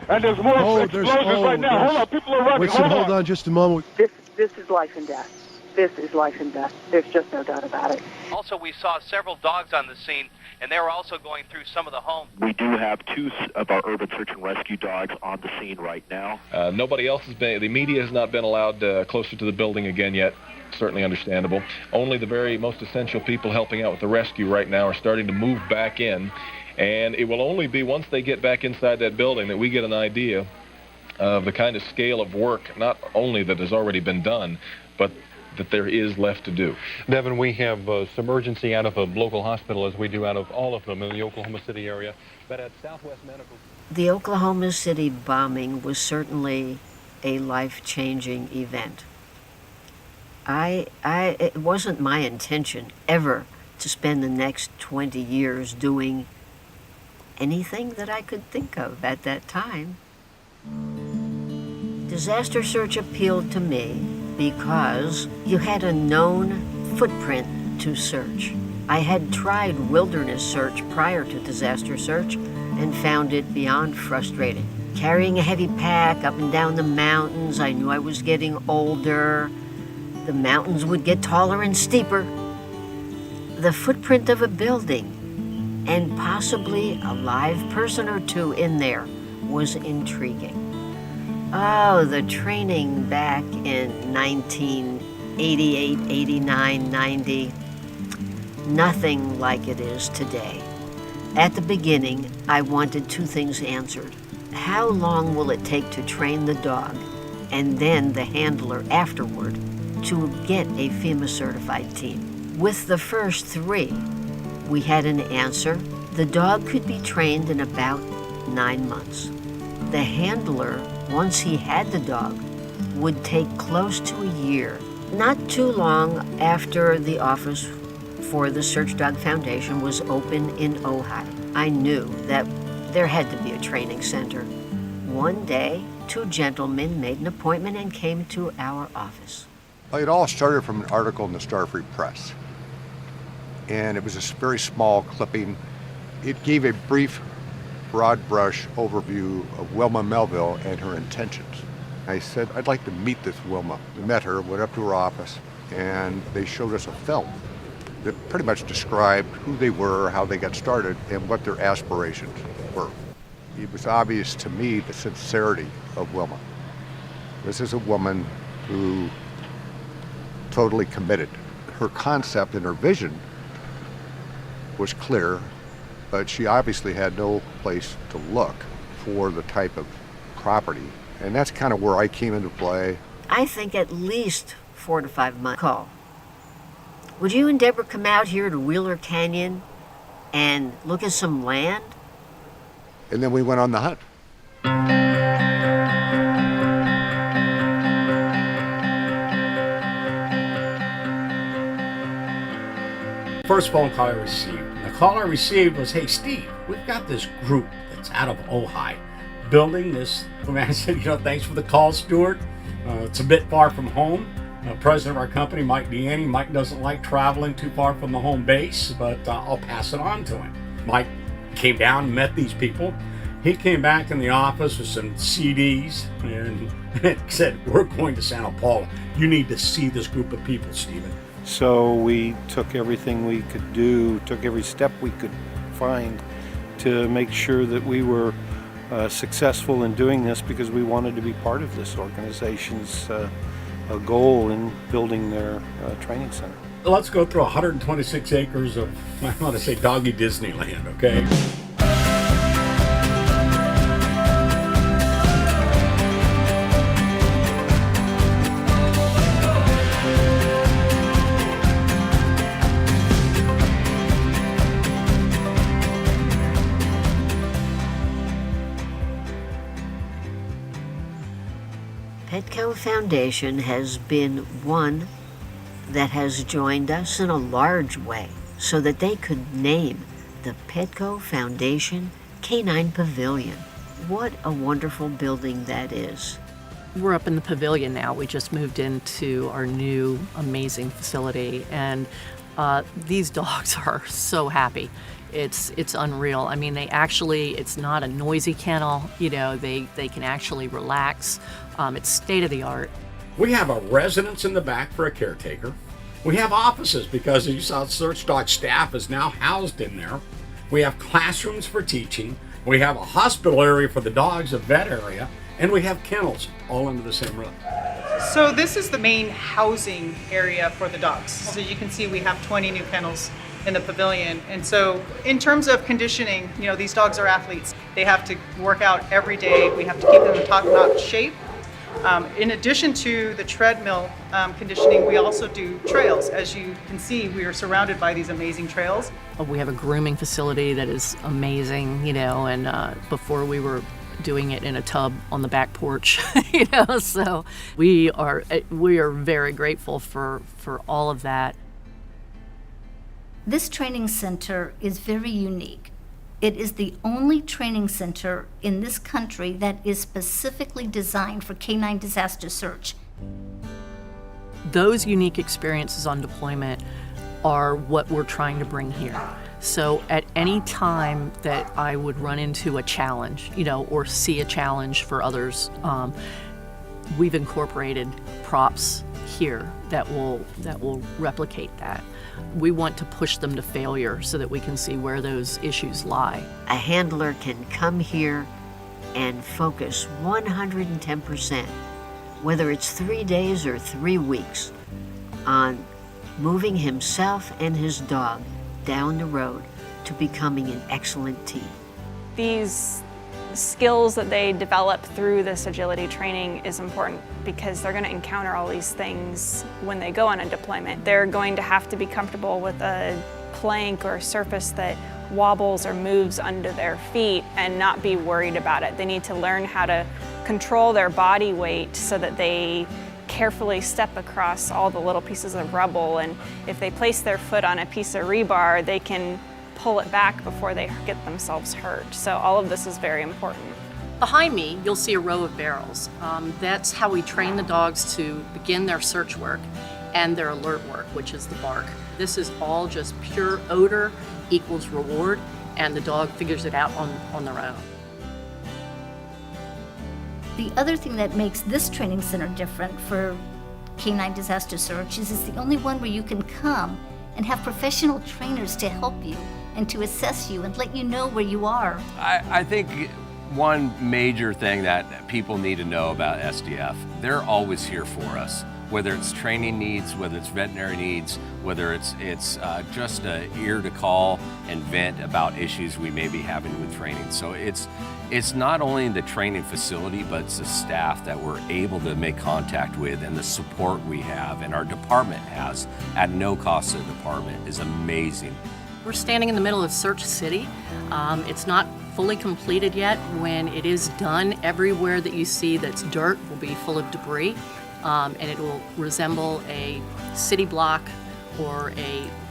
And there's more explosions right now. Hold on, people are running. Winston, hold on just a moment. This is life and death. This is life and death. There's just no doubt about it. Also, we saw several dogs on the scene, and they were also going through some of the homes. We do have 2 of our urban search and rescue dogs on the scene right now. Nobody else has been, the media has not been allowed closer to the building again yet. Certainly understandable. Only the very most essential people helping out with the rescue right now are starting to move back in. And it will only be once they get back inside that building that we get an idea of the kind of scale of work, not only that has already been done, but that there is left to do. Devin, we have some urgency out of a local hospital, as we do out of all of them in the Oklahoma City area. But at Southwest Medical... The Oklahoma City bombing was certainly a life-changing event. It wasn't my intention ever to spend the next 20 years doing anything that I could think of at that time. Disaster search appealed to me because you had a known footprint to search. I had tried wilderness search prior to disaster search and found it beyond frustrating. Carrying a heavy pack up and down the mountains, I knew I was getting older. The mountains would get taller and steeper. The footprint of a building and possibly a live person or two in there was intriguing. Oh, the training back in 1988, 89, 90, nothing like it is today. At the beginning, I wanted 2 things answered. How long will it take to train the dog, and then the handler afterward, to get a FEMA-certified team? With the first 3, we had an answer. The dog could be trained in about 9 months. The handler, once he had the dog, would take close to a year. Not too long after the office for the Search Dog Foundation was open in Ojai, I knew that there had to be a training center. One day, 2 gentlemen made an appointment and came to our office. It all started from an article in the Starfree Press. And it was a very small clipping. It gave a brief, broad brush overview of Wilma Melville and her intentions. I said, I'd like to meet this Wilma. We met her, went up to her office, and they showed us a film that pretty much described who they were, how they got started, and what their aspirations were. It was obvious to me the sincerity of Wilma. This is a woman who totally committed. Her concept and her vision was clear, but she obviously had no place to look for the type of property. And that's kind of where I came into play. I think at least 4 to 5 months call. Would you and Deborah come out here to Wheeler Canyon and look at some land? And then we went on the hunt. First phone call I received. The call I received was, hey, Steve, we've got this group that's out of Ojai building this. I said, thanks for the call, Stuart. It's a bit far from home. President of our company, Mike Deaney. Mike doesn't like traveling too far from the home base, but I'll pass it on to him. Mike came down and met these people. He came back in the office with some CDs and said, we're going to Santa Paula. You need to see this group of people, Stephen. So we took everything we could do, took every step we could find to make sure that we were successful in doing this, because we wanted to be part of this organization's goal in building their training center. Let's go through 126 acres of, I want to say, doggy Disneyland, okay? Petco Foundation has been one that has joined us in a large way so that they could name the Petco Foundation Canine Pavilion. What a wonderful building that is. We're up in the pavilion now. We just moved into our new amazing facility, and these dogs are so happy. It's unreal. I mean, it's not a noisy kennel. You know, they can actually relax. It's state of the art. We have a residence in the back for a caretaker. We have offices because, as you saw, Search Dog staff is now housed in there. We have classrooms for teaching. We have a hospital area for the dogs, a vet area, and we have kennels all under the same roof. So this is the main housing area for the dogs. So you can see we have 20 new kennels in the pavilion. And so in terms of conditioning, you know, these dogs are athletes. They have to work out every day. We have to keep them in top-notch shape. In addition to the treadmill conditioning, we also do trails. As you can see, we are surrounded by these amazing trails. We have a grooming facility that is amazing, you know, and before we were doing it in a tub on the back porch, you know, so we are very grateful for all of that. This training center is very unique. It is the only training center in this country that is specifically designed for canine disaster search. Those unique experiences on deployment are what we're trying to bring here. So at any time that I would run into a challenge, you know, or see a challenge for others, we've incorporated props here that will replicate that. We want to push them to failure so that we can see where those issues lie. A handler can come here and focus 110%, whether it's 3 days or 3 weeks, on moving himself and his dog down the road to becoming an excellent team. These skills that they develop through this agility training is important because they're going to encounter all these things when they go on a deployment. They're going to have to be comfortable with a plank or a surface that wobbles or moves under their feet and not be worried about it. They need to learn how to control their body weight so that they carefully step across all the little pieces of rubble, and if they place their foot on a piece of rebar, they can pull it back before they get themselves hurt. So all of this is very important. Behind me, you'll see a row of barrels. That's how we train the dogs to begin their search work and their alert work, which is the bark. This is all just pure odor equals reward, and the dog figures it out on their own. The other thing that makes this training center different for canine disaster search is it's the only one where you can come and have professional trainers to help you and to assess you and let you know where you are. I think one major thing that people need to know about SDF, they're always here for us. Whether it's training needs, whether it's veterinary needs, whether it's just an ear to call and vent about issues we may be having with training. So it's not only the training facility, but it's the staff that we're able to make contact with, and the support we have and our department has at no cost to the department is amazing. We're standing in the middle of Search City. It's not fully completed yet. When it is done, everywhere that you see that's dirt will be full of debris. And it will resemble a city block or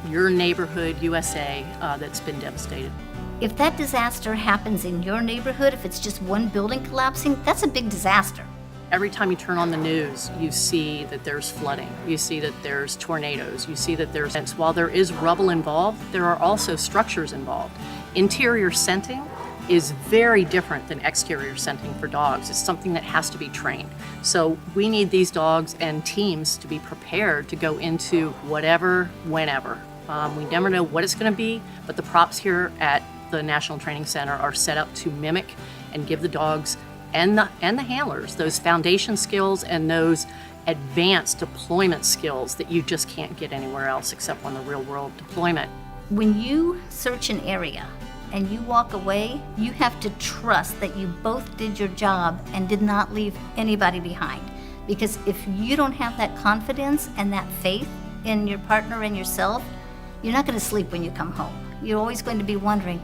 your neighborhood USA that's been devastated. If that disaster happens in your neighborhood, if it's just one building collapsing, that's a big disaster. Every time you turn on the news, you see that there's flooding, you see that there's tornadoes, you see that there's... While there is rubble involved, there are also structures involved. Interior scenting is very different than exterior scenting for dogs. It's something that has to be trained. So we need these dogs and teams to be prepared to go into whatever, whenever. We never know what it's going to be, but the props here at the National Training Center are set up to mimic and give the dogs and the handlers those foundation skills and those advanced deployment skills that you just can't get anywhere else except on the real world deployment. When you search an area and you walk away, you have to trust that you both did your job and did not leave anybody behind. Because if you don't have that confidence and that faith in your partner and yourself, you're not going to sleep when you come home. You're always going to be wondering,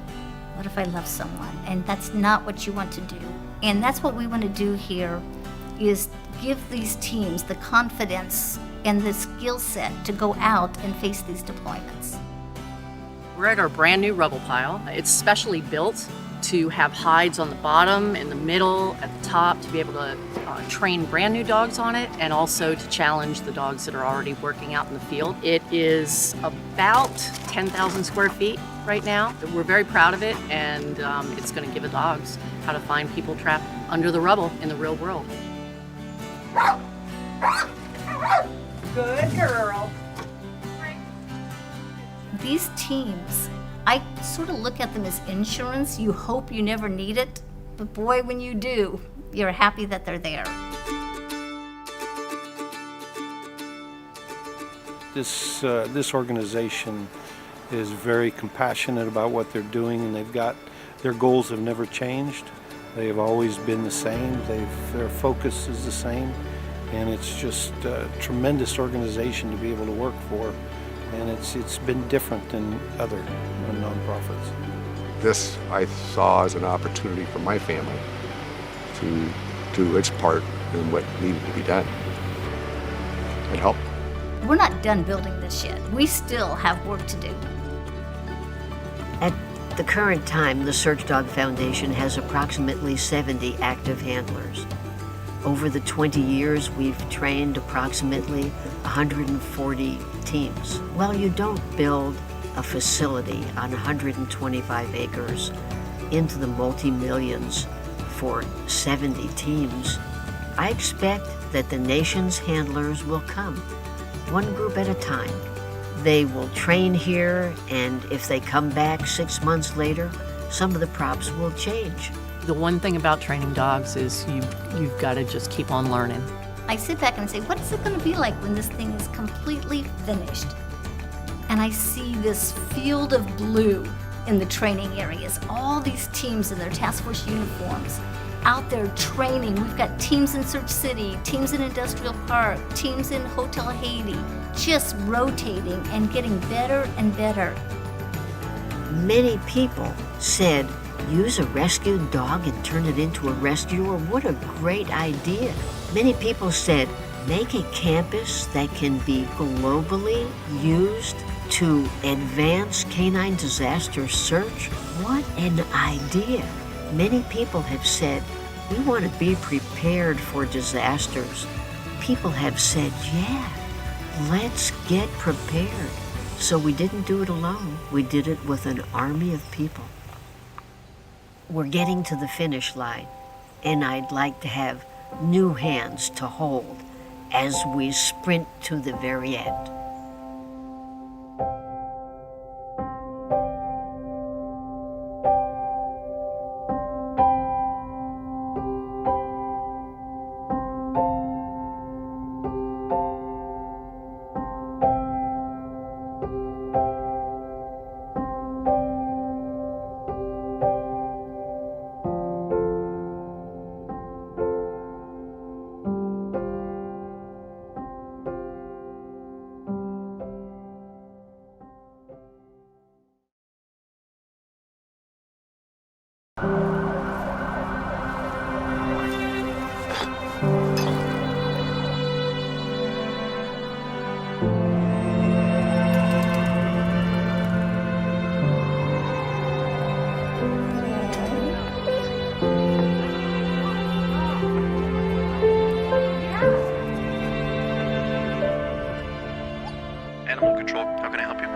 what if I love someone? And that's not what you want to do. And that's what we want to do here, is give these teams the confidence and the skill set to go out and face these deployments. We're at our brand new rubble pile. It's specially built to have hides on the bottom, in the middle, at the top, to be able to train brand new dogs on it, and also to challenge the dogs that are already working out in the field. It is a about 10,000 square feet right now. We're very proud of it, and it's going to give the dogs how to find people trapped under the rubble in the real world. Good girl. These teams, I sort of look at them as insurance. You hope you never need it, but boy, when you do, you're happy that they're there. This organization is very compassionate about what they're doing, and their goals have never changed. They have always been the same. Their focus is the same, and it's just a tremendous organization to be able to work for, and it's been different than other nonprofits. This I saw as an opportunity for my family to do its part in what needed to be done. It helped. We're not done building this yet. We still have work to do. At the current time, the Search Dog Foundation has approximately 70 active handlers. Over the 20 years, we've trained approximately 140 teams. Well, you don't build a facility on 125 acres into the multi-millions for 70 teams. I expect that the nation's handlers will come, one group at a time. They will train here, and if they come back 6 months later, some of the props will change. The one thing about training dogs is you've got to just keep on learning. I sit back and say, what is it going to be like when this thing is completely finished? And I see this field of blue in the training areas, all these teams in their task force uniforms out there training. We've got teams in Search City, teams in Industrial Park, teams in Hotel Haiti, just rotating and getting better and better. Many people said, use a rescued dog and turn it into a rescuer. What a great idea. Many people said, make a campus that can be globally used to advance canine disaster search. What an idea. Many people have said, we want to be prepared for disasters. People have said, yeah, let's get prepared. So we didn't do it alone. We did it with an army of people. We're getting to the finish line, and I'd like to have new hands to hold as we sprint to the very end. Animal control, how can I help you?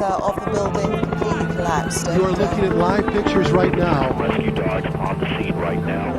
Of the building completely collapsed. You are looking at live pictures right now. Rescue dogs on the scene right now.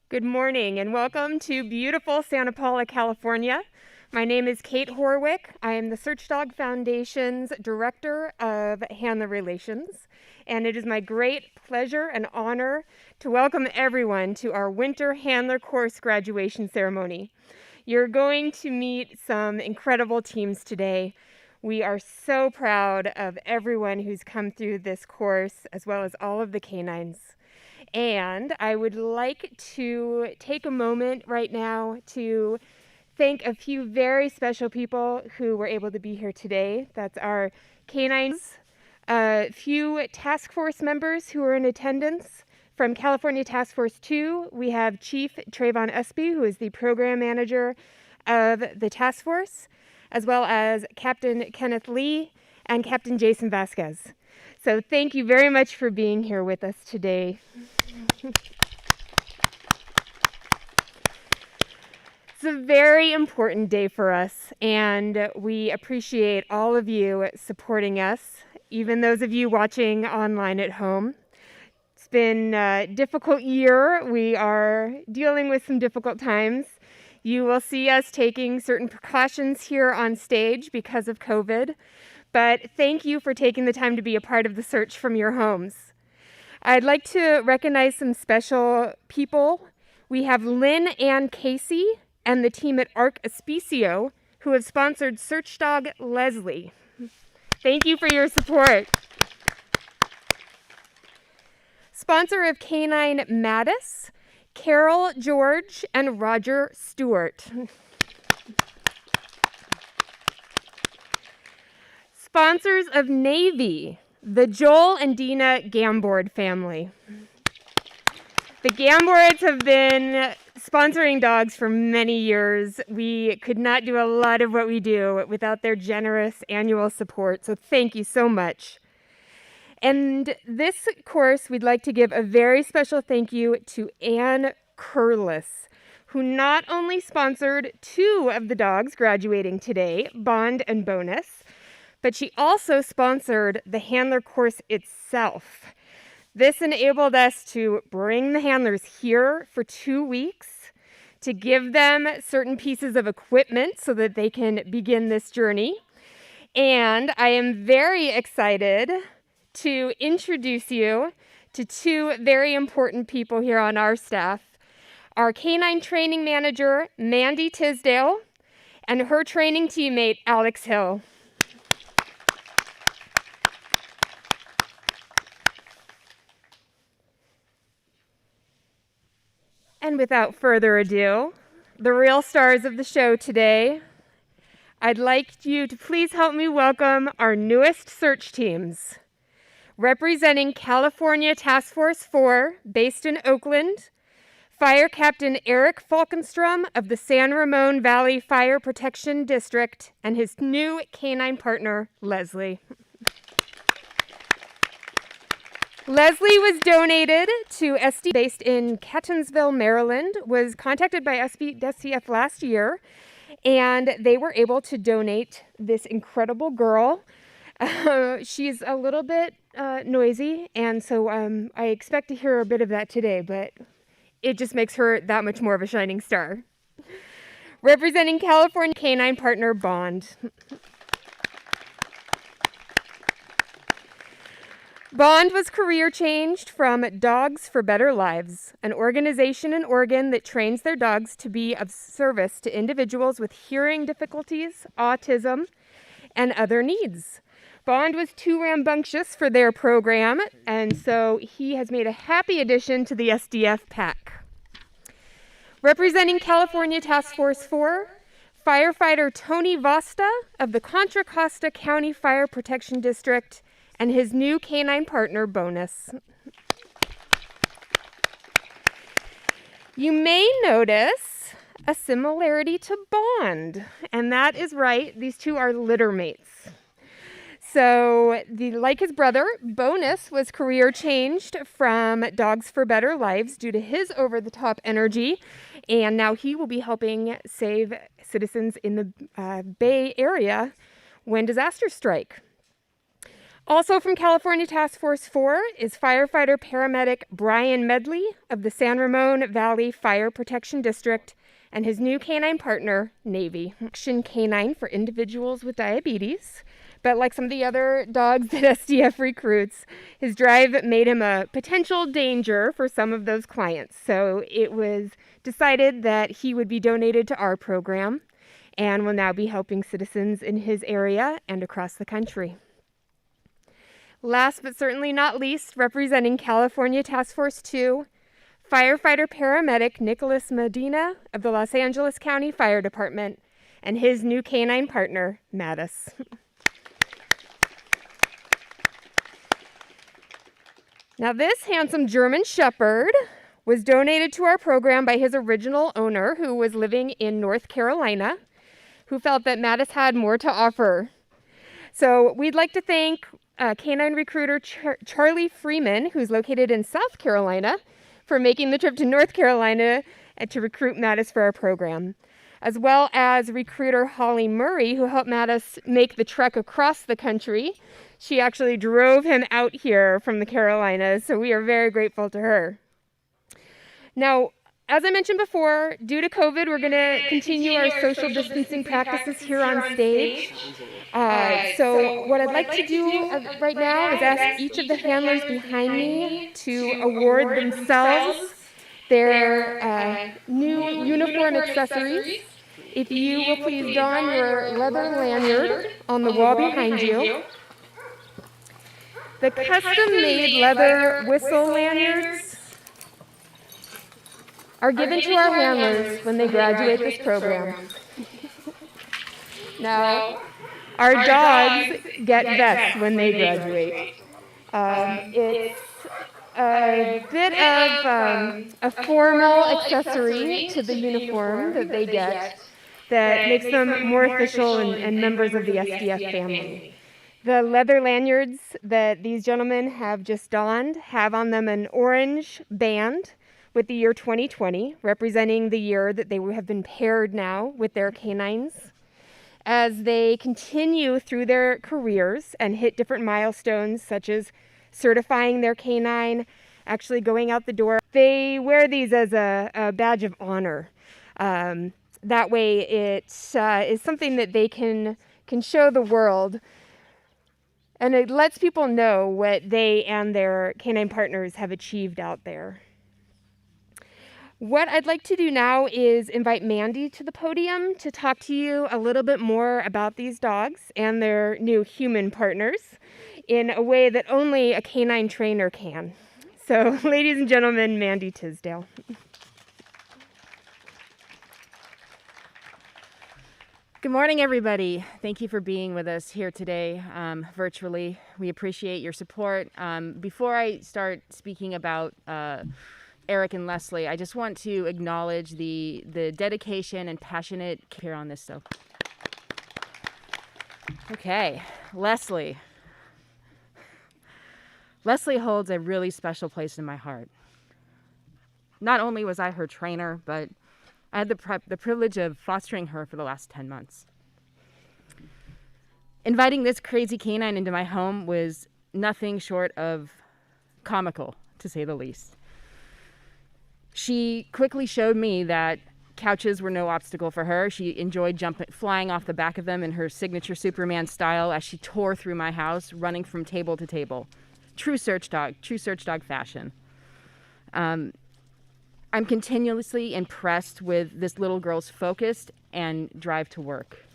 Good morning and welcome to beautiful Santa Paula, California. My name is Kate Horwick. I am the Search Dog Foundation's Director of Handler Relations, and it is my great pleasure and honor to welcome everyone to our Winter Handler Course graduation ceremony. You're going to meet some incredible teams today. We are so proud of everyone who's come through this course, as well as all of the canines. And I would like to take a moment right now to thank a few very special people who were able to be here today. That's our canines, a few task force members who are in attendance. From California Task Force 2, we have Chief Trayvon Espy, who is the program manager of the task force, as well as Captain Kenneth Lee and Captain Jason Vasquez. So thank you very much for being here with us today. It's a very important day for us, and we appreciate all of you supporting us, even those of you watching online at home. It's been a difficult year. We are dealing with some difficult times. You will see us taking certain precautions here on stage because of COVID, but thank you for taking the time to be a part of the search from your homes. I'd like to recognize some special people. We have Lynn Ann Casey and the team at Arc Aspicio who have sponsored Search Dog Leslie. Thank you for your support. Sponsor of Canine Mattis, Carol George and Roger Stewart. Sponsors of Navy, the Joel and Dina Gambord family. The Gambords have been sponsoring dogs for many years. We could not do a lot of what we do without their generous annual support, so thank you so much. And this course, we'd like to give a very special thank you to Ann Curlis, who not only sponsored 2 of the dogs graduating today, Bond and Bonus, but she also sponsored the handler course itself. This enabled us to bring the handlers here for 2 weeks, to give them certain pieces of equipment so that they can begin this journey. And I am very excited to introduce you to 2 very important people here on our staff. Our canine training manager, Mandy Tisdale, and her training teammate, Alex Hill. And without further ado, the real stars of the show today, I'd like you to please help me welcome our newest search teams. Representing California Task Force 4, based in Oakland, Fire Captain Eric Falkenstrom of the San Ramon Valley Fire Protection District and his new canine partner, Leslie. Leslie was donated to SD, based in Catonsville, Maryland, was contacted by SCF last year, and they were able to donate this incredible girl. She's a little bit noisy, and so I expect to hear a bit of that today, but it just makes her that much more of a shining star. Representing California canine partner, Bond. Bond was career changed from Dogs for Better Lives, an organization in Oregon that trains their dogs to be of service to individuals with hearing difficulties, autism, and other needs. Bond was too rambunctious for their program, and so he has made a happy addition to the SDF pack. Representing California Task Force 4, firefighter Tony Vasta of the Contra Costa County Fire Protection District and his new canine partner, Bonus. You may notice a similarity to Bond, and that is right, these 2 are litter mates. So, like his brother, Bonus was career changed from Dogs for Better Lives due to his over-the-top energy, and now he will be helping save citizens in the Bay Area when disasters strike. Also from California Task Force 4 is firefighter paramedic Brian Medley of the San Ramon Valley Fire Protection District and his new canine partner, Navy. Action canine for individuals with diabetes. But like some of the other dogs that SDF recruits, his drive made him a potential danger for some of those clients. So it was decided that he would be donated to our program and will now be helping citizens in his area and across the country. Last but certainly not least, representing California Task Force 2, firefighter paramedic Nicholas Medina of the Los Angeles County Fire Department and his new canine partner, Mattis. Now this handsome German Shepherd was donated to our program by his original owner, who was living in North Carolina, who felt that Mattis had more to offer. So we'd like to thank canine recruiter Charlie Freeman, who's located in South Carolina, for making the trip to North Carolina to recruit Mattis for our program, as well as recruiter Holly Murray, who helped Mattis make the trek across the country. She actually drove him out here from the Carolinas, so we are very grateful to her. Now, as I mentioned before, due to COVID, we're going to continue our social distancing practices here on stage. So what I'd like to do right now is ask each of the handlers behind me to award themselves their new uniform accessories. If you will please don your leather lanyard on the wall behind you. The custom-made leather whistle lanyards are given to our handlers when they graduate this program. Now, our dogs get vests when they graduate. It's a bit of a formal accessory to the uniform that they get that makes them more official and members of the SDF family. The leather lanyards that these gentlemen have just donned have on them an orange band with the year 2020, representing the year that they have been paired now with their canines. As they continue through their careers and hit different milestones, such as certifying their canine, actually going out the door, they wear these as a badge of honor. That way it is something that they can show the world, and it lets people know what they and their canine partners have achieved out there. What I'd like to do now is invite Mandy to the podium to talk to you a little bit more about these dogs and their new human partners in a way that only a canine trainer can. So, ladies and gentlemen, Mandy Tisdale. Good morning, everybody. Thank you for being with us here today virtually. We appreciate your support. Before I start speaking about Eric and Leslie, I just want to acknowledge the dedication and passionate care on this. So, okay, Leslie. Leslie holds a really special place in my heart. Not only was I her trainer, but I had the privilege of fostering her for the last 10 months. Inviting this crazy canine into my home was nothing short of comical, to say the least. She quickly showed me that couches were no obstacle for her. She enjoyed flying off the back of them in her signature Superman style as she tore through my house, running from table to table. True search dog fashion. I'm continuously impressed with this little girl's focus and drive to work.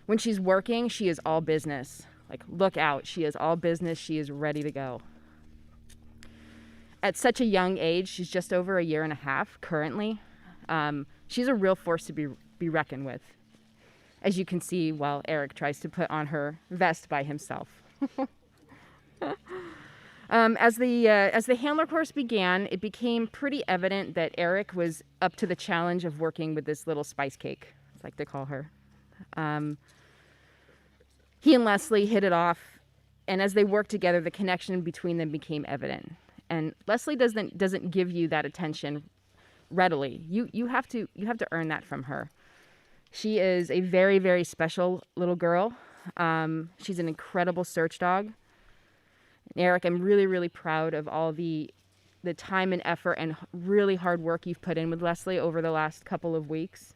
When she's working, she is all business. Like, look out, she is all business, she is ready to go. At such a young age, she's just over a year and a half currently. She's a real force to be reckoned with, as you can see while Eric tries to put on her vest by himself. As the handler course began, it became pretty evident that Eric was up to the challenge of working with this little spice cake, as I like to call her. He and Leslie hit it off, and as they worked together, the connection between them became evident. And Leslie doesn't give you that attention readily. You have to earn that from her. She is a very, very special little girl. She's an incredible search dog. And Eric, I'm really, really proud of all the time and effort and really hard work you've put in with Leslie over the last couple of weeks.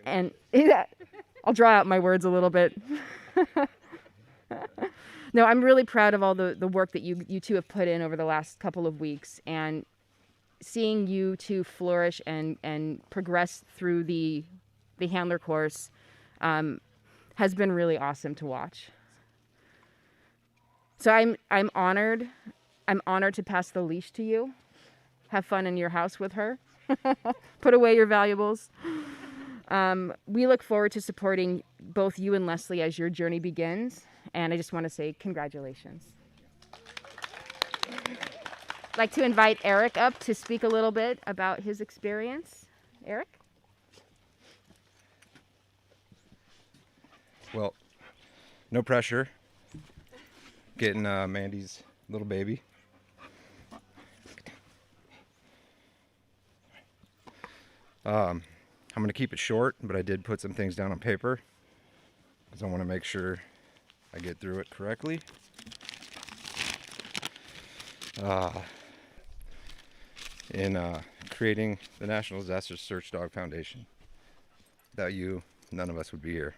And I'll draw out my words a little bit. No, I'm really proud of all the work that you two have put in over the last couple of weeks, and seeing you two flourish and progress through the handler course has been really awesome to watch. So I'm honored. I'm honored to pass the leash to you. Have fun in your house with her. Put away your valuables. We look forward to supporting both you and Leslie as your journey begins. And I just want to say congratulations. I'd like to invite Eric up to speak a little bit about his experience. Eric? Well, no pressure. Getting Mandy's little baby. I'm going to keep it short, but I did put some things down on paper because I want to make sure I get through it correctly. In creating the National Disaster Search Dog Foundation, without you, none of us would be here.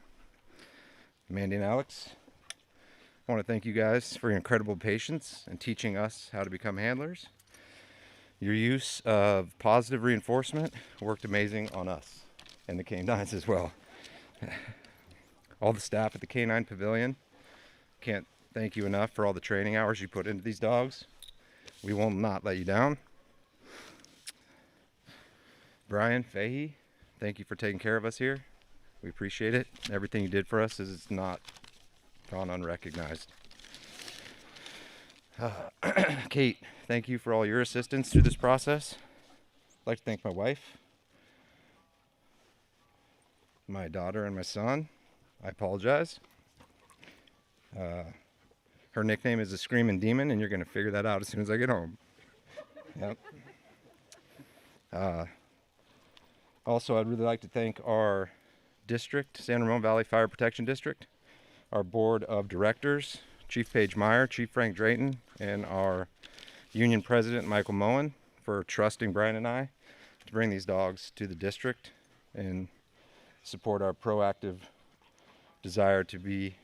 Mandy and Alex, I want to thank you guys for your incredible patience and teaching us how to become handlers. Your use of positive reinforcement worked amazing on us and the canines as well. All the staff at the Canine Pavilion, can't thank you enough for all the training hours you put into these dogs. We will not let you down. Brian Fahey, thank you for taking care of us here. We appreciate it. Everything you did for us is not gone unrecognized. Kate, thank you for all your assistance through this process. I'd like to thank my wife, my daughter, and my son. I apologize. Her nickname is the Screaming Demon, and you're going to figure that out as soon as I get home. Yep. Also, I'd really like to thank our district, San Ramon Valley Fire Protection District, our board of directors, Chief Paige Meyer, Chief Frank Drayton, and our union president, Michael Moen, for trusting Brian and I to bring these dogs to the district and support our proactive desire to be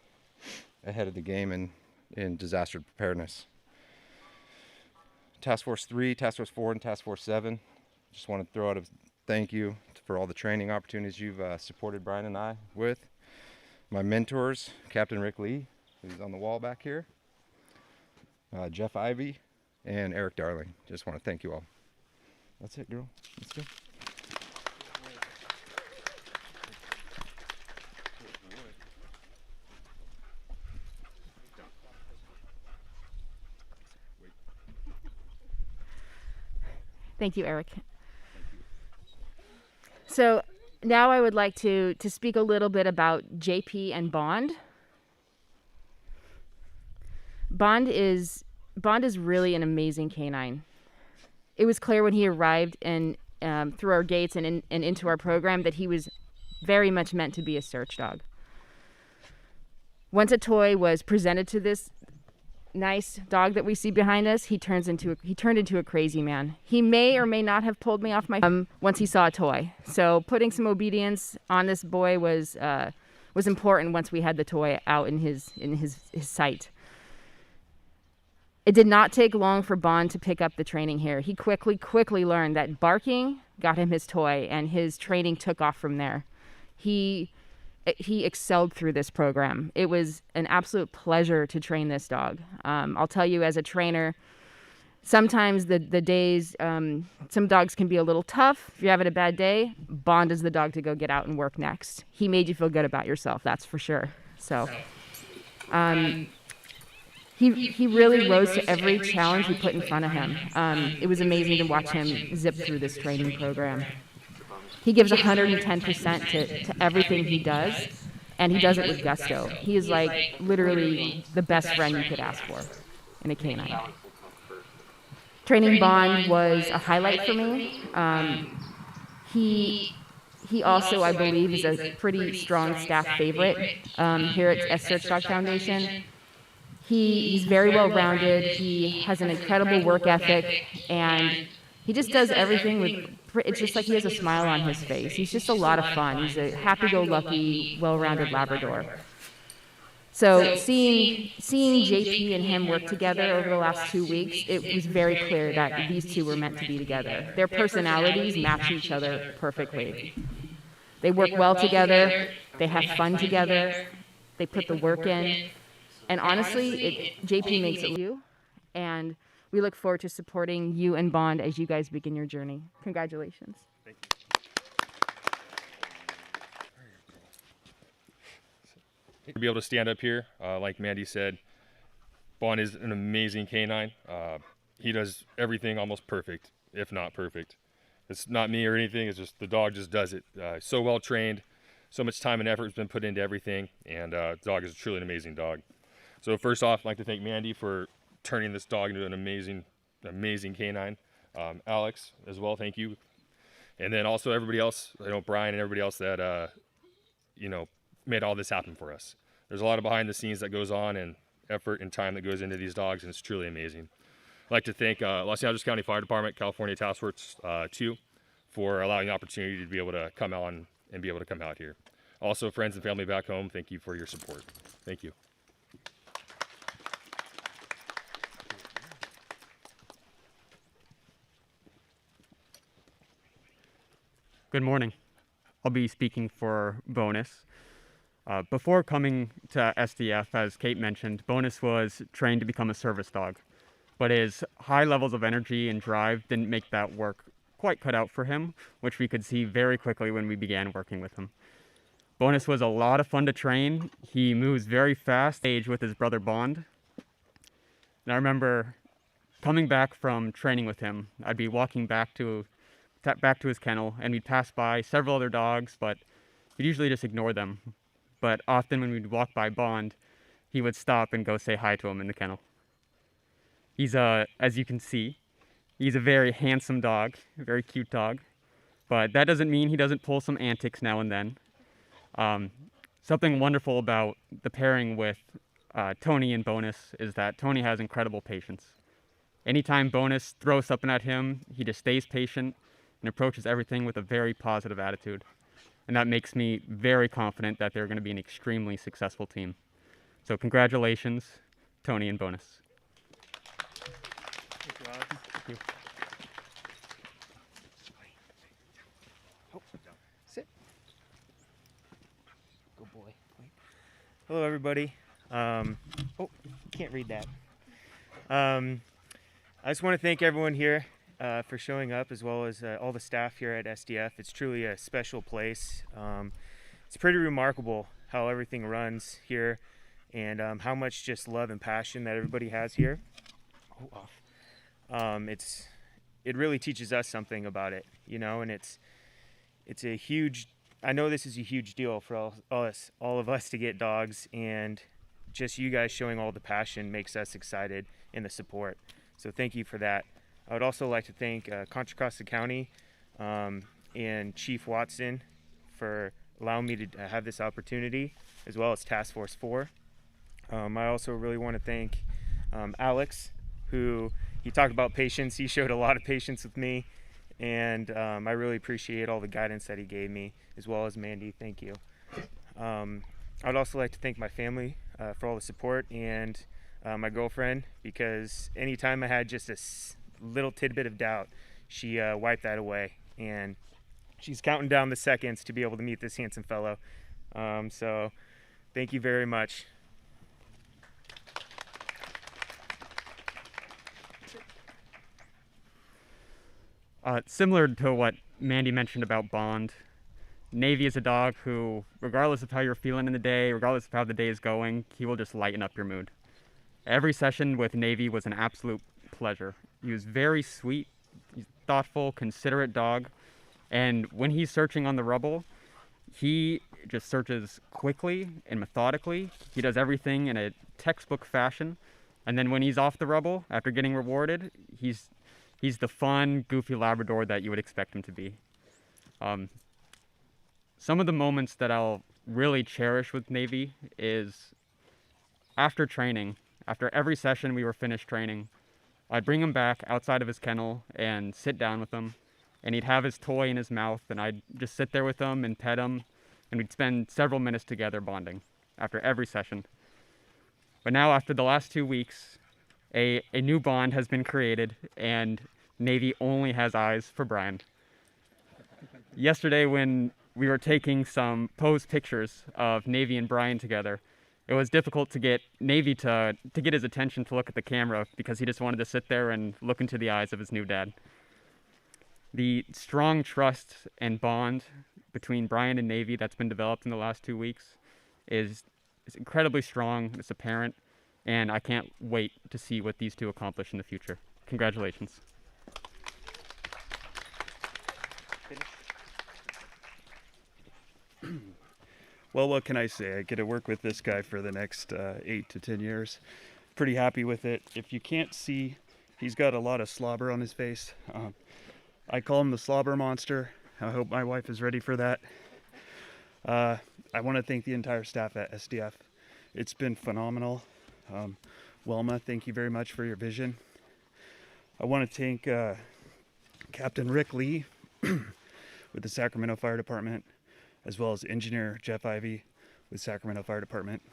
ahead of the game in disaster preparedness. Task Force 3, Task Force 4, and Task Force 7, just want to throw out a thank you for all the training opportunities you've supported Brian and I with. My mentors, Captain Rick Lee, who's on the wall back here, Jeff Ivey, and Eric Darling. Just want to thank you all. That's it, girl. Let's go. Thank you, Eric. So now I would like to speak a little bit about JP and Bond. Bond is really an amazing canine. It was clear when he arrived and through our gates and into our program that he was very much meant to be a search dog. Once a toy was presented to this nice dog that we see behind us, he turned into a crazy man. He may or may not have pulled me off my once he saw a toy. So putting some obedience on this boy was important once we had the toy out in his sight. It did not take long for Bond to pick up the training here. He quickly learned that barking got him his toy, and his training took off from there. He excelled through this program. It was an absolute pleasure to train this dog. I'll tell you, as a trainer, sometimes the days, some dogs can be a little tough. If you're having a bad day, Bond is the dog to go get out and work next. He made you feel good about yourself, that's for sure. So, he really rose to every challenge we put in front of him. It was amazing to watch him zip through this training program. He gives 110% to everything he does, and he does it with gusto. He is like literally the best friend you could ask for in a canine. Training Bond was a highlight for me. He He also, I believe, is a pretty strong staff favorite here at Search Dog Foundation. He's very well-rounded. He has an incredible work ethic, and he just does everything with, it's just like he has a smile on his face. He's just a lot of fun. He's a happy-go-lucky, well-rounded Labrador. So seeing JP and him work together over the last 2 weeks, it was very clear that these two were meant to be together. Their personalities match each other perfectly. They work well together, they have fun together, they put the work in, and honestly, JP makes it you, and we look forward to supporting you and Bond as you guys begin your journey. Congratulations. Thank you. To be able to stand up here, like Mandy said, Bond is an amazing canine. He does everything almost perfect, if not perfect. It's not me or anything, it's just the dog just does it. So well trained, so much time and effort has been put into everything, and the dog is truly an amazing dog. So first off, I'd like to thank Mandy for turning this dog into an amazing canine. Alex as well, thank you. And then also everybody else, Brian and everybody else that, made all this happen for us. There's a lot of behind the scenes that goes on and effort and time that goes into these dogs, and it's truly amazing. I'd like to thank Los Angeles County Fire Department, California Task Force 2 for allowing the opportunity to be able to come on and be able to come out here. Also, friends and family back home, thank you for your support. Thank you. Good morning. I'll be speaking for Bonus. Before coming to SDF, as Kate mentioned, Bonus was trained to become a service dog, but his high levels of energy and drive didn't make that work quite cut out for him, which we could see very quickly when we began working with him. Bonus was a lot of fun to train. He moves very fast, age with his brother Bond. And I remember coming back from training with him, I'd be walking back to his kennel, and we'd pass by several other dogs, but we'd usually just ignore them. But often when we'd walk by Bond, he would stop and go say hi to him in the kennel. He's as you can see, he's a very handsome dog, a very cute dog, but that doesn't mean he doesn't pull some antics now and then. Something wonderful about the pairing with Tony and Bonus is that Tony has incredible patience. Anytime Bonus throws something at him, he just stays patient and approaches everything with a very positive attitude. And that makes me very confident that they're going to be an extremely successful team. So congratulations, Tony and Bonus. Thank you. Sit. Good boy. Hello, everybody. Can't read that. I just want to thank everyone here for showing up, as well as all the staff here at SDF. It's truly a special place. It's pretty remarkable how everything runs here, and how much just love and passion that everybody has here. It really teaches us something about it, and it's a huge, I know this is a huge deal for all of us to get dogs, and just you guys showing all the passion makes us excited in the support. So thank you for that. I would also like to thank Contra Costa County and Chief Watson for allowing me to have this opportunity, as well as Task Force 4. I also really want to thank Alex, who, he talked about patience. He showed a lot of patience with me, and I really appreciate all the guidance that he gave me, as well as Mandy. Thank you. I'd also like to thank my family for all the support, and my girlfriend, because anytime I had just a little tidbit of doubt, she wiped that away, and she's counting down the seconds to be able to meet this handsome fellow. So thank you very much. Similar to what Mandy mentioned about Bond, Navy is a dog who, regardless of how you're feeling in the day, regardless of how the day is going, he will just lighten up your mood. Every session with Navy was an absolute pleasure. He was very sweet, thoughtful, considerate dog, and when he's searching on the rubble, he just searches quickly and methodically. He does everything in a textbook fashion, and then when he's off the rubble, after getting rewarded, he's the fun, goofy Labrador that you would expect him to be. some of the moments that I'll really cherish with Navy is after training. After every session we were finished training, I'd bring him back outside of his kennel and sit down with him, and he'd have his toy in his mouth, and I'd just sit there with him and pet him, and we'd spend several minutes together bonding after every session. But now, after the last 2 weeks, a new bond has been created, and Navy only has eyes for Brian. Yesterday, when we were taking some posed pictures of Navy and Brian together, it was difficult to get Navy to get his attention to look at the camera because he just wanted to sit there and look into the eyes of his new dad. The strong trust and bond between Brian and Navy that's been developed in the last 2 weeks is incredibly strong. It's apparent, and I can't wait to see what these two accomplish in the future. Congratulations. Well, what can I say? I get to work with this guy for the next 8 to 10 years. Pretty happy with it. If you can't see, he's got a lot of slobber on his face. I call him the slobber monster. I hope my wife is ready for that. I want to thank the entire staff at SDF. It's been phenomenal. Wilma, thank you very much for your vision. I want to thank Captain Rick Lee with the Sacramento Fire Department, as well as Engineer Jeff Ivey with Sacramento Fire Department.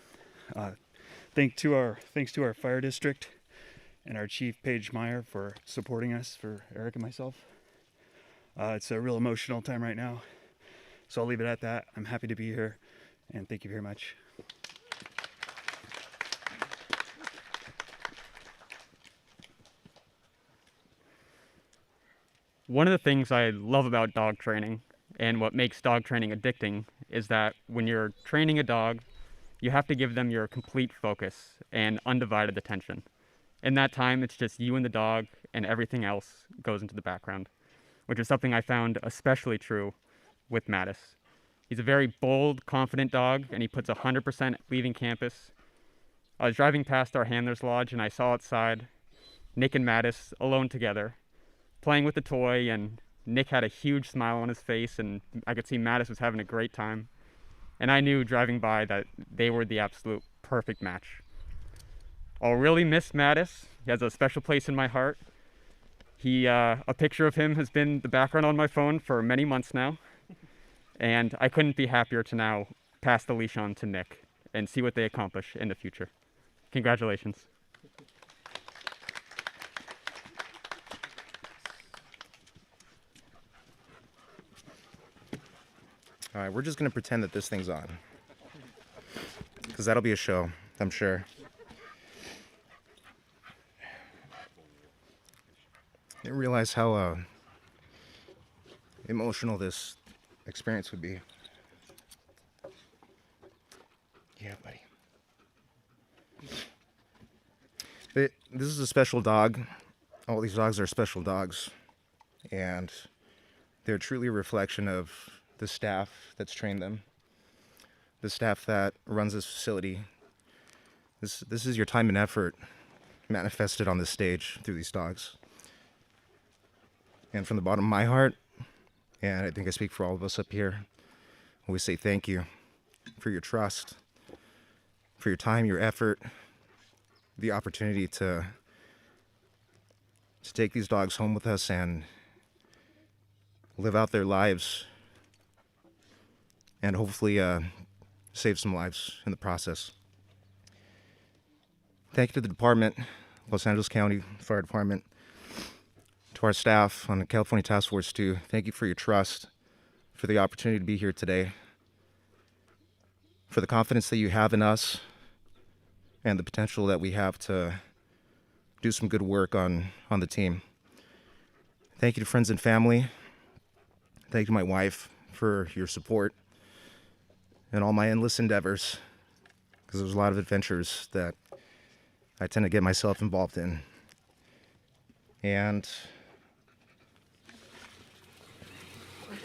Thanks to our fire district and our chief, Paige Meyer, for supporting us, for Eric and myself. It's a real emotional time right now, so I'll leave it at that. I'm happy to be here, and thank you very much. One of the things I love about dog training and what makes dog training addicting is that when you're training a dog, you have to give them your complete focus and undivided attention. In that time, it's just you and the dog, and everything else goes into the background, which is something I found especially true with Mattis. He's a very bold, confident dog, and he puts 100% leaving campus. I was driving past our handler's lodge, and I saw outside Nick and Mattis alone together, playing with the toy, and Nick had a huge smile on his face, and I could see Mattis was having a great time. And I knew driving by that they were the absolute perfect match. I'll really miss Mattis. He has a special place in my heart. A picture of him has been the background on my phone for many months now. And I couldn't be happier to now pass the leash on to Nick and see what they accomplish in the future. Congratulations. All right, we're just going to pretend that this thing's on. Because that'll be a show, I'm sure. I didn't realize how emotional this experience would be. Yeah, buddy. But this is a special dog. All these dogs are special dogs. And they're truly a reflection of the staff that's trained them, the staff that runs this facility. This is your time and effort manifested on this stage through these dogs. And from the bottom of my heart, and I think I speak for all of us up here, I always say thank you for your trust, for your time, your effort, the opportunity to take these dogs home with us and live out their lives and hopefully save some lives in the process. Thank you to the department, Los Angeles County Fire Department, to our staff on the California Task Force too. Thank you for your trust, for the opportunity to be here today, for the confidence that you have in us, and the potential that we have to do some good work on the team. Thank you to friends and family. Thank you to my wife for your support and all my endless endeavors, because there's a lot of adventures that I tend to get myself involved in. And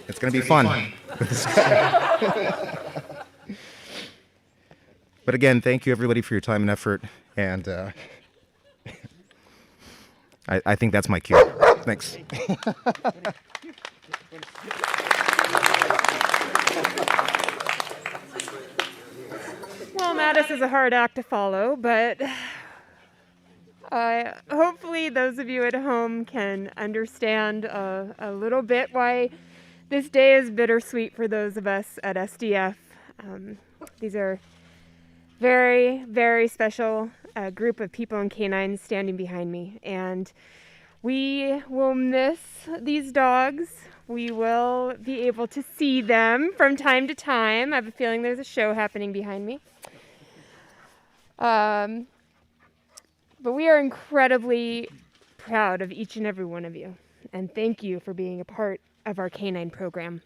it's going to be fun. But again, thank you everybody for your time and effort, and I think that's my cue. Thanks. is a hard act to follow, but hopefully those of you at home can understand a little bit why this day is bittersweet for those of us at SDF. These are very, very special group of people and canines standing behind me, and we will miss these dogs. We will be able to see them from time to time. I have a feeling there's a show happening behind me. But we are incredibly proud of each and every one of you, and thank you for being a part of our canine program.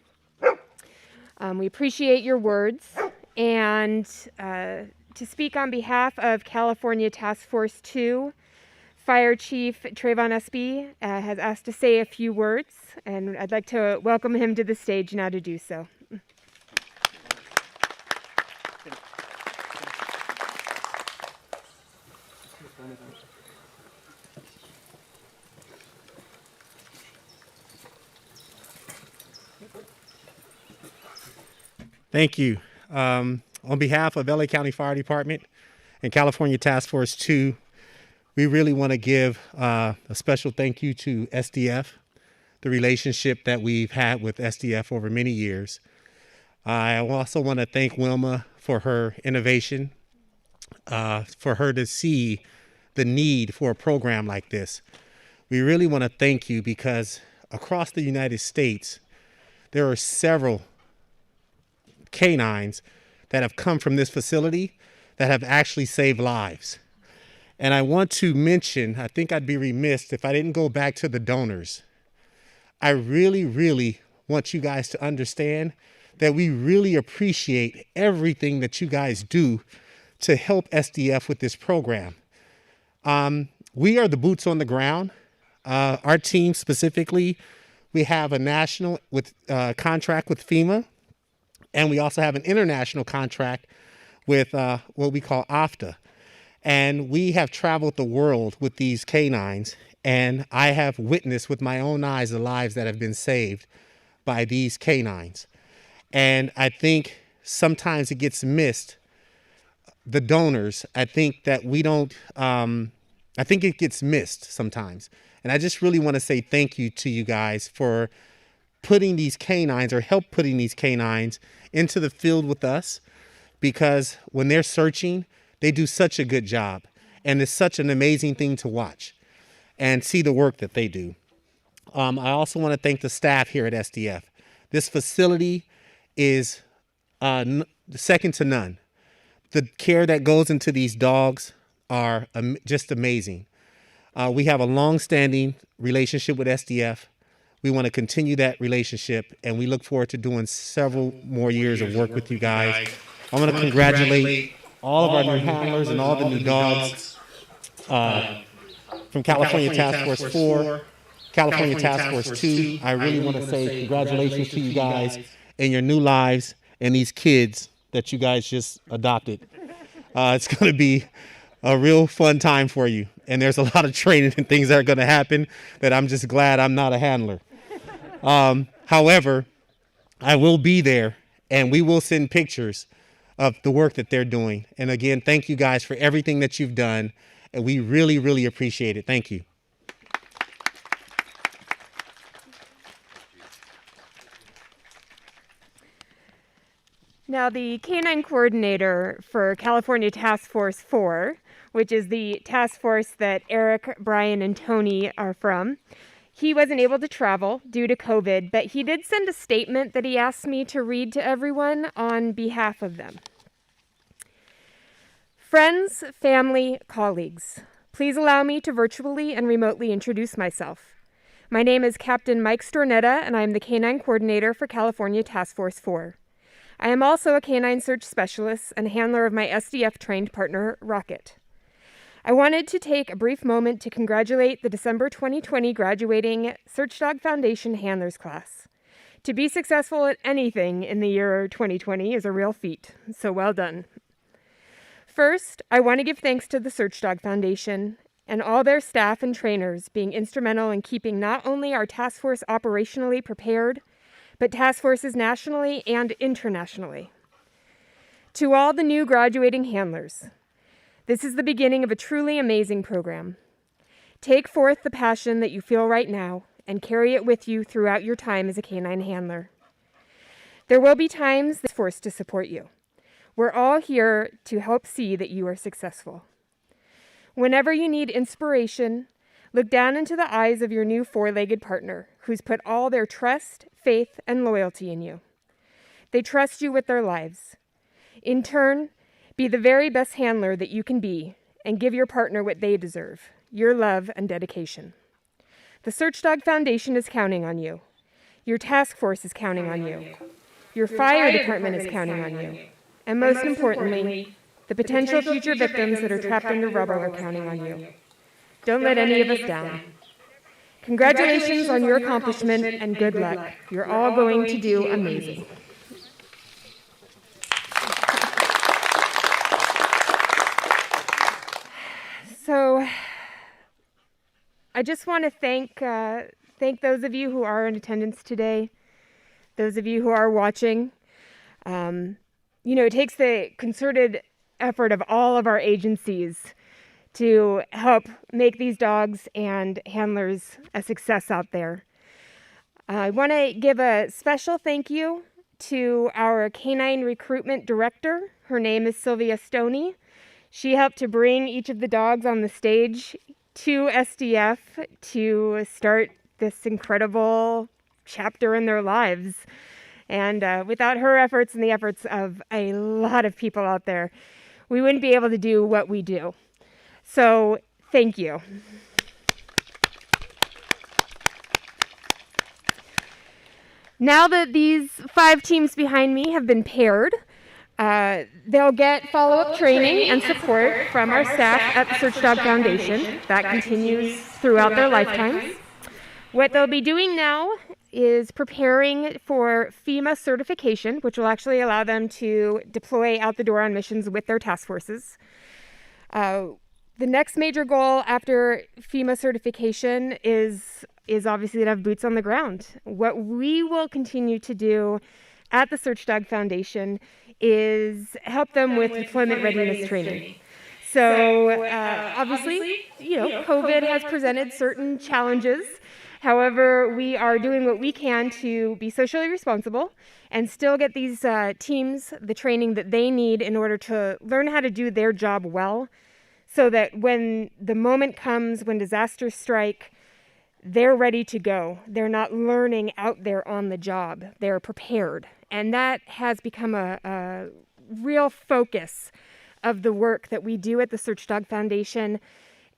We appreciate your words, and to speak on behalf of California Task Force 2, Fire Chief Trayvon Espy has asked to say a few words, and I'd like to welcome him to the stage now to do so. Thank you. On behalf of LA County Fire Department and California Task Force 2, we really want to give a special thank you to SDF, the relationship that we've had with SDF over many years. I also want to thank Wilma for her innovation, for her to see the need for a program like this. We really want to thank you because across the United States, there are several canines that have come from this facility that have actually saved lives. And I want to mention, I think I'd be remiss if I didn't go back to the donors. I really, really want you guys to understand that we really appreciate everything that you guys do to help SDF with this program. We are the boots on the ground. Our team specifically, we have a national contract with FEMA, and we also have an international contract with what we call AFTA. And we have traveled the world with these canines, and I have witnessed with my own eyes the lives that have been saved by these canines. And I think sometimes it gets missed, the donors. I think that we don't, I think it gets missed sometimes. And I just really want to say thank you to you guys for putting these canines, or help putting these canines into the field with us, because when they're searching, they do such a good job, and it's such an amazing thing to watch and see the work that they do. I also want to thank the staff here at SDF. This facility is second to none. The care that goes into these dogs are just amazing. We have a long-standing relationship with SDF. We want to continue that relationship, and we look forward to doing several more years of work with you guys. I want to congratulate all of our new handlers and all the new dogs from California Task Force 4, California Task Force 2. I really want to say congratulations to you guys and your new lives and these kids that you guys just adopted. It's going to be a real fun time for you. And there's a lot of training and things that are going to happen that I'm just glad I'm not a handler. However, I will be there, and we will send pictures of the work that they're doing. And again, thank you guys for everything that you've done. And we really, really appreciate it. Thank you. Now, the canine coordinator for California Task Force 4, which is the task force that Eric, Brian, and Tony are from, he wasn't able to travel due to COVID, but he did send a statement that he asked me to read to everyone on behalf of them. Friends, family, colleagues, please allow me to virtually and remotely introduce myself. My name is Captain Mike Stornetta, and I am the Canine Coordinator for California Task Force 4. I am also a canine search specialist and handler of my SDF-trained partner, Rocket. I wanted to take a brief moment to congratulate the December 2020 graduating Search Dog Foundation handlers class. To be successful at anything in the year 2020 is a real feat, so well done. First, I want to give thanks to the Search Dog Foundation and all their staff and trainers being instrumental in keeping not only our task force operationally prepared, but task forces nationally and internationally. To all the new graduating handlers, this is the beginning of a truly amazing program. Take forth the passion that you feel right now and carry it with you throughout your time as a canine handler. There will be times that's forced to support you. We're all here to help see that you are successful. Whenever you need inspiration, look down into the eyes of your new four-legged partner who's put all their trust, faith, and loyalty in you. They trust you with their lives. In turn, be the very best handler that you can be and give your partner what they deserve, your love and dedication. The Search Dog Foundation is counting on you. Your task force is counting on you. Your fire department is counting on you. And most importantly, the potential future victims that are trapped under rubble are counting on you. Don't let any of us down. Congratulations on your accomplishment and good luck. You're all going to do amazing. So I just want to thank those of you who are in attendance today, those of you who are watching. It takes the concerted effort of all of our agencies to help make these dogs and handlers a success out there. I want to give a special thank you to our canine recruitment director. Her name is Sylvia Stoney. She helped to bring each of the dogs on the stage to SDF to start this incredible chapter in their lives. And without her efforts and the efforts of a lot of people out there, we wouldn't be able to do what we do. So thank you. Now that these 5 teams behind me have been paired, they'll get follow-up training and support from our staff at the Search Dog Foundation. That continues throughout their lifetimes. What they'll be doing now is preparing for FEMA certification, which will actually allow them to deploy out the door on missions with their task forces. The next major goal after FEMA certification is obviously to have boots on the ground. What we will continue to do at the Search Dog Foundation is help them with deployment readiness training. So obviously, COVID has presented certain challenges. However, we are doing what we can to be socially responsible and still get these teams the training that they need in order to learn how to do their job well, so that when the moment comes, when disasters strike, they're ready to go. They're not learning out there on the job. They're prepared. And that has become a real focus of the work that we do at the Search Dog Foundation,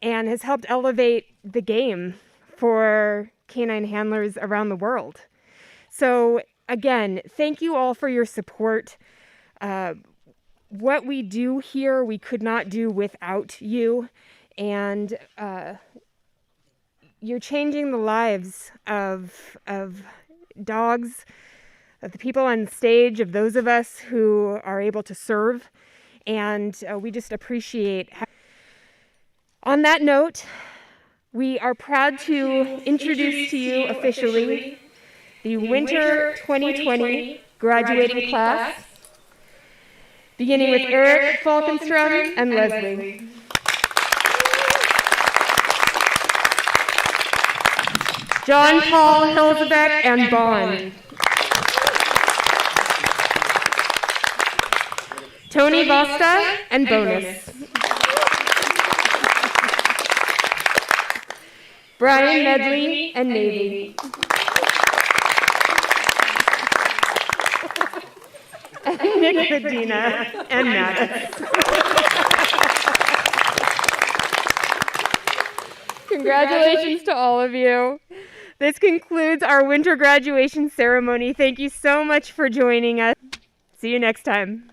and has helped elevate the game for canine handlers around the world. So again, thank you all for your support. What we do here, we could not do without you. And you're changing the lives of dogs, of the people on stage, of those of us who are able to serve. And we just appreciate. On that note, we are proud to introduce to you officially the Winter 2020 graduating class, beginning with Eric Falkenstrom and Leslie. John Paul Hilzebeck and Bond. Tony Basta and Bonus. Brian Medley and Navy. And Nick Medina and Maddox. Congratulations to all of you. This concludes our winter graduation ceremony. Thank you so much for joining us. See you next time.